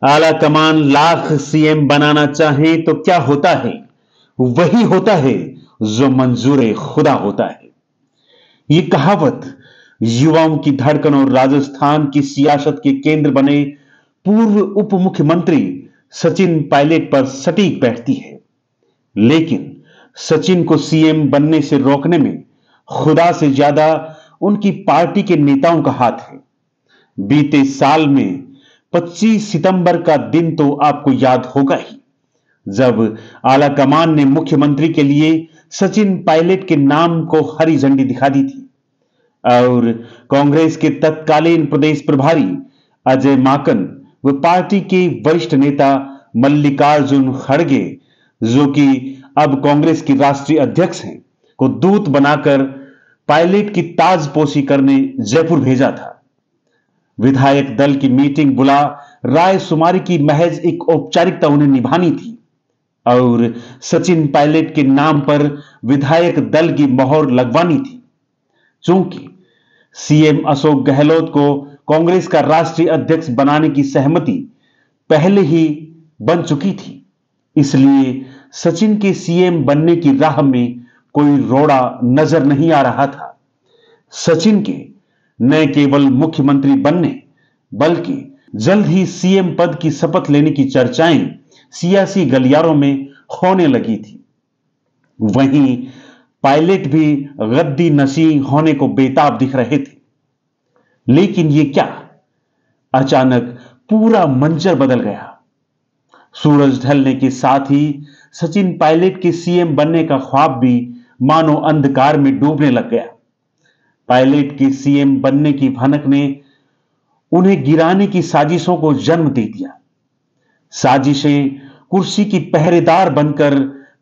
आला कमान लाख सीएम बनाना चाहे तो क्या होता है? वही होता है जो मंजूर खुदा होता है। ये कहावत युवाओं की धड़कन और राजस्थान की सियासत के केंद्र बने पूर्व उप मुख्यमंत्री सचिन पायलट पर सटीक बैठती है। लेकिन सचिन को सीएम बनने से रोकने में खुदा से ज्यादा उनकी पार्टी के नेताओं का हाथ है। बीते साल में 25 सितंबर का दिन तो आपको याद होगा ही, जब आला कमान ने मुख्यमंत्री के लिए सचिन पायलट के नाम को हरी झंडी दिखा दी थी और कांग्रेस के तत्कालीन प्रदेश प्रभारी अजय माकन व पार्टी के वरिष्ठ नेता मल्लिकार्जुन खड़गे, जो कि अब कांग्रेस के राष्ट्रीय अध्यक्ष हैं, को दूत बनाकर पायलट की ताजपोशी करने जयपुर भेजा था। विधायक दल की मीटिंग बुला रायशुमारी की महज एक औपचारिकता उन्हें निभानी थी और सचिन पायलट के नाम पर विधायक दल की मोहर लगवानी थी। चूंकि सीएम अशोक गहलोत को कांग्रेस का राष्ट्रीय अध्यक्ष बनाने की सहमति पहले ही बन चुकी थी, इसलिए सचिन के सीएम बनने की राह में कोई रोड़ा नजर नहीं आ रहा था। सचिन के न केवल मुख्यमंत्री बनने बल्कि जल्द ही सीएम पद की शपथ लेने की चर्चाएं सियासी गलियारों में होने लगी थी। वहीं पायलट भी गद्दी नशी होने को बेताब दिख रहे थे। लेकिन ये क्या, अचानक पूरा मंजर बदल गया। सूरज ढलने के साथ ही सचिन पायलट के सीएम बनने का ख्वाब भी मानो अंधकार में डूबने लग गया। पायलट के सीएम बनने की भनक ने उन्हें गिराने की साजिशों को जन्म दे दिया। साजिशें कुर्सी की पहरेदार बनकर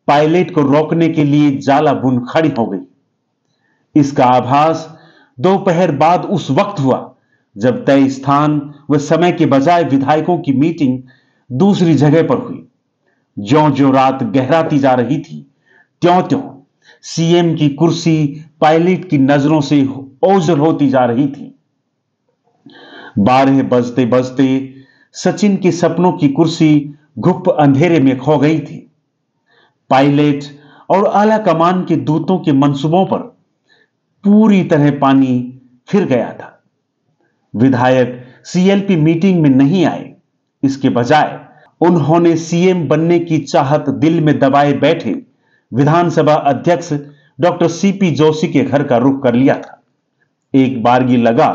पायलट को रोकने के लिए जाला बुन खड़ी हो गई। इसका आभास दोपहर बाद उस वक्त हुआ जब तय स्थान व समय के बजाय विधायकों की मीटिंग दूसरी जगह पर हुई। ज्यों ज्यों रात गहराती जा रही थी, त्यों त्यों सीएम की कुर्सी पायलट की नजरों से ओझल होती जा रही थी। 12 बजते बजते सचिन के सपनों की कुर्सी गुप्त अंधेरे में खो गई थी। पायलट और आला कमान के दूतों के मंसूबों पर पूरी तरह पानी फिर गया था। विधायक सीएलपी मीटिंग में नहीं आए, इसके बजाय उन्होंने सीएम बनने की चाहत दिल में दबाए बैठे विधानसभा अध्यक्ष डॉक्टर सीपी जोशी के घर का रुख कर लिया था। एक बार ये लगा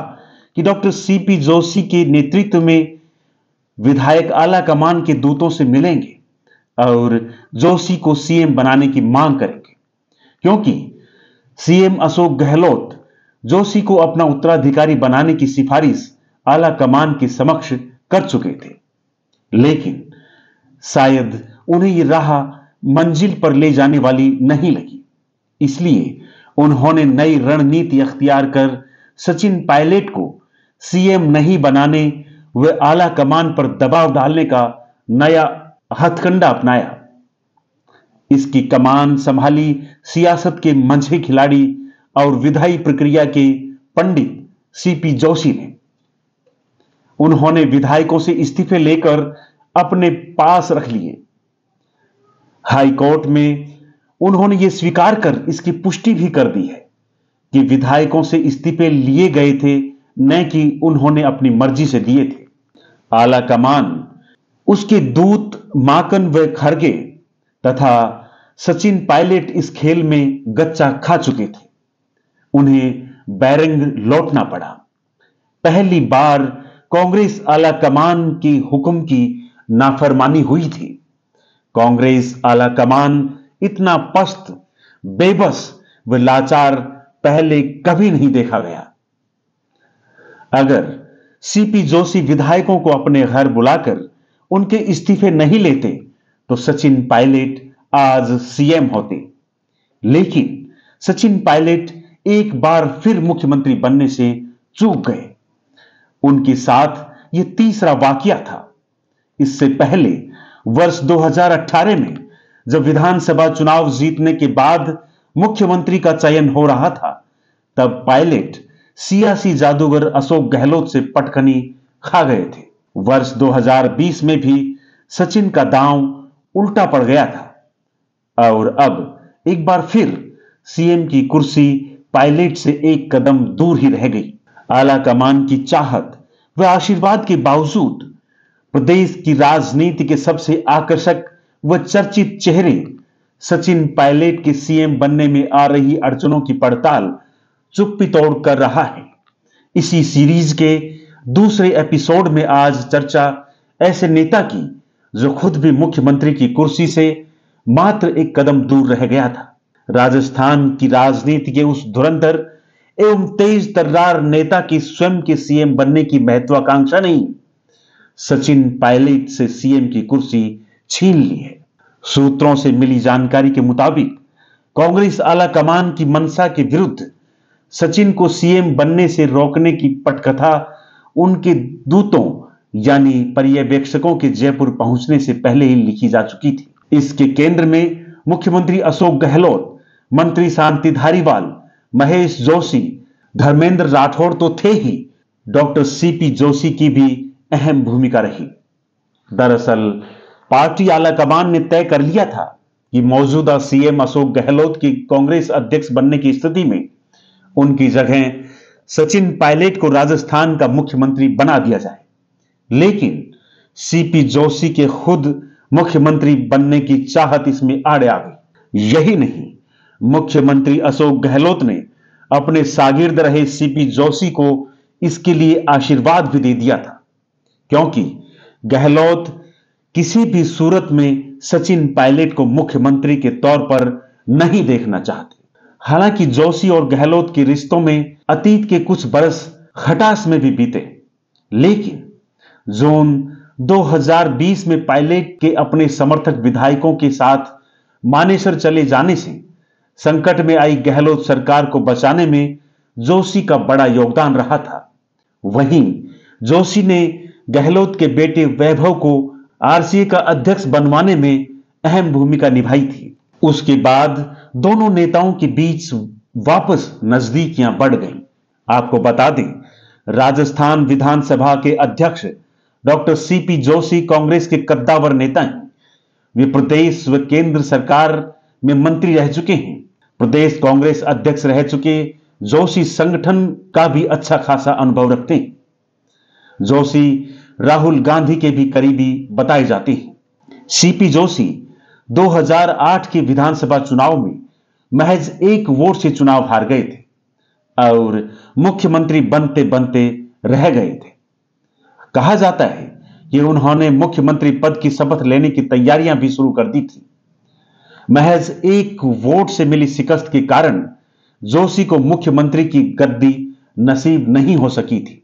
कि डॉक्टर सीपी जोशी के नेतृत्व में विधायक आला कमान के दूतों से मिलेंगे और जोशी को सीएम बनाने की मांग करेंगे, क्योंकि सीएम अशोक गहलोत जोशी को अपना उत्तराधिकारी बनाने की सिफारिश आला कमान के समक्ष कर चुके थे। लेकिन शायद उन्हें यह राह मंजिल पर ले जाने वाली नहीं लगी, इसलिए उन्होंने नई रणनीति अख्तियार कर सचिन पायलट को सीएम नहीं बनाने व आला कमान पर दबाव डालने का नया हथकंडा अपनाया। इसकी कमान संभाली सियासत के मंझे खिलाड़ी और विधायी प्रक्रिया के पंडित सीपी जोशी ने। उन्होंने विधायकों से इस्तीफे लेकर अपने पास रख लिए। हाईकोर्ट में उन्होंने यह स्वीकार कर इसकी पुष्टि भी कर दी है कि विधायकों से इस्तीफे लिए गए थे, न कि उन्होंने अपनी मर्जी से दिए थे। आला कमान, उसके दूत माकन व खड़गे तथा सचिन पायलट इस खेल में गच्चा खा चुके थे। उन्हें बैरंग लौटना पड़ा। पहली बार कांग्रेस आला कमान की हुक्म की नाफरमानी हुई थी। कांग्रेस आला कमान इतना पस्त, बेबस व लाचार पहले कभी नहीं देखा गया। अगर सीपी जोशी विधायकों को अपने घर बुलाकर उनके इस्तीफे नहीं लेते तो सचिन पायलट आज सीएम होते। लेकिन सचिन पायलट एक बार फिर मुख्यमंत्री बनने से चूक गए। उनके साथ यह तीसरा वाकया था। इससे पहले वर्ष 2018 में जब विधानसभा चुनाव जीतने के बाद मुख्यमंत्री का चयन हो रहा था, तब पायलट सियासी जादूगर अशोक गहलोत से पटखनी खा गए थे। वर्ष 2020 में भी सचिन का दांव उल्टा पड़ गया था और अब एक बार फिर सीएम की कुर्सी पायलट से एक कदम दूर ही रह गई। आला कमान की चाहत व आशीर्वाद के बावजूद प्रदेश की राजनीति के सबसे आकर्षक व चर्चित चेहरे सचिन पायलट के सीएम बनने में आ रही अड़चनों की पड़ताल चुप्पी तोड़ कर रहा है। इसी सीरीज के दूसरे एपिसोड में आज चर्चा ऐसे नेता की जो खुद भी मुख्यमंत्री की कुर्सी से मात्र एक कदम दूर रह गया था। राजस्थान की राजनीति के उस धुरंधर एवं तेज तर्रार नेता की स्वयं के सीएम बनने की महत्वाकांक्षा नहीं, सचिन पायलट से सीएम की कुर्सी छीन ली है। सूत्रों से मिली जानकारी के मुताबिक कांग्रेस आला कमान की मंशा के विरुद्ध सचिन को सीएम बनने से रोकने की पटकथा उनके दूतों यानी पर्यवेक्षकों के जयपुर पहुंचने से पहले ही लिखी जा चुकी थी। इसके केंद्र में मुख्यमंत्री अशोक गहलोत, मंत्री शांति धारीवाल, महेश जोशी, धर्मेंद्र राठौड़ तो थे ही, डॉक्टर सीपी जोशी की भी अहम भूमिका रही। दरअसल पार्टी आलाकमान ने तय कर लिया था कि मौजूदा सीएम अशोक गहलोत की कांग्रेस अध्यक्ष बनने की स्थिति में उनकी जगह सचिन पायलट को राजस्थान का मुख्यमंत्री बना दिया जाए। लेकिन सीपी जोशी के खुद मुख्यमंत्री बनने की चाहत इसमें आड़े आ गई। यही नहीं, मुख्यमंत्री अशोक गहलोत ने अपने शागिर्द रहे सीपी जोशी को इसके लिए आशीर्वाद भी दे दिया था, क्योंकि गहलोत किसी भी सूरत में सचिन पायलट को मुख्यमंत्री के तौर पर नहीं देखना चाहते। हालांकि जोशी और गहलोत के रिश्तों में अतीत के कुछ बरस खटास में भी बीते, लेकिन जून 2020 में पायलट के अपने समर्थक विधायकों के साथ मानेसर चले जाने से संकट में आई गहलोत सरकार को बचाने में जोशी का बड़ा योगदान रहा था। वहीं जोशी ने गहलोत के बेटे वैभव को आरसीए का अध्यक्ष बनवाने में अहम भूमिका निभाई थी। उसके बाद दोनों नेताओं के बीच वापस नजदीकियां बढ़ गईं। आपको बता दें, राजस्थान विधानसभा के अध्यक्ष डॉक्टर सीपी जोशी कांग्रेस के कद्दावर नेता हैं। वे प्रदेश व केंद्र सरकार में मंत्री रह चुके हैं। प्रदेश कांग्रेस अध्यक्ष रह चुके जोशी संगठन का भी अच्छा खासा अनुभव रखते हैं। जोशी राहुल गांधी के भी करीबी बताए जाते हैं। सीपी जोशी 2008 के विधानसभा चुनाव में महज 1 वोट से चुनाव हार गए थे और मुख्यमंत्री बनते बनते रह गए थे। कहा जाता है कि उन्होंने मुख्यमंत्री पद की शपथ लेने की तैयारियां भी शुरू कर दी थी। महज 1 वोट से मिली शिकस्त के कारण जोशी को मुख्यमंत्री की गद्दी नसीब नहीं हो सकी थी।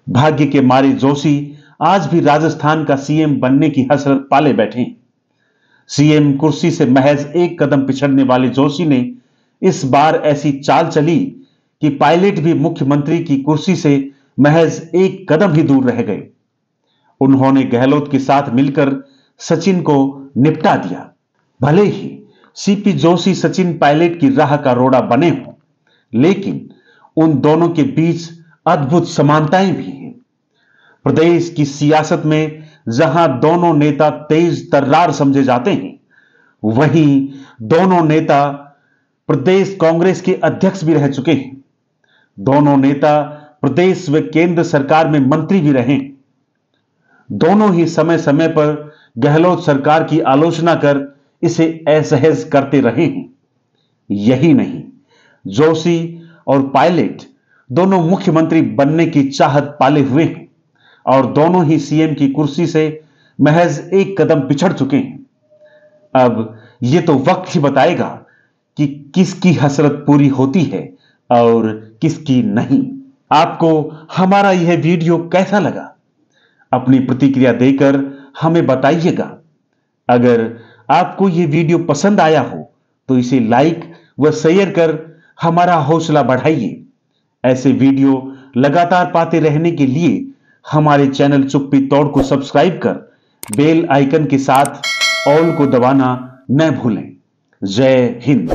भाग्य के मारे जोशी आज भी राजस्थान का सीएम बनने की हसरत पाले बैठे हैं। सीएम कुर्सी से महज 1 कदम पिछड़ने वाले जोशी ने इस बार ऐसी चाल चली कि पायलट भी मुख्यमंत्री की कुर्सी से महज 1 कदम ही दूर रह गए। उन्होंने गहलोत के साथ मिलकर सचिन को निपटा दिया। भले ही सीपी जोशी सचिन पायलट की राह का रोड़ा बने हों, लेकिन उन दोनों के बीच अद्भुत समानताएं भी हैं। प्रदेश की सियासत में जहां दोनों नेता तेज तर्रार समझे जाते हैं, वहीं दोनों नेता प्रदेश कांग्रेस के अध्यक्ष भी रह चुके हैं। दोनों नेता प्रदेश व केंद्र सरकार में मंत्री भी रहे। दोनों ही समय समय पर गहलोत सरकार की आलोचना कर इसे असहज करते रहे हैं। यही नहीं, जोशी और पायलट दोनों मुख्यमंत्री बनने की चाहत पाले हुए हैं और दोनों ही सीएम की कुर्सी से महज 1 कदम पिछड़ चुके हैं। अब यह तो वक्त ही बताएगा कि किसकी हसरत पूरी होती है और किसकी नहीं। आपको हमारा यह वीडियो कैसा लगा? अपनी प्रतिक्रिया देकर हमें बताइएगा। अगर आपको यह वीडियो पसंद आया हो तो इसे लाइक व शेयर कर हमारा हौसला बढ़ाइए। ऐसे वीडियो लगातार पाते रहने के लिए हमारे चैनल चुप्पी तोड़ को सब्सक्राइब कर बेल आइकन के साथ ऑल को दबाना न भूलें। जय हिंद।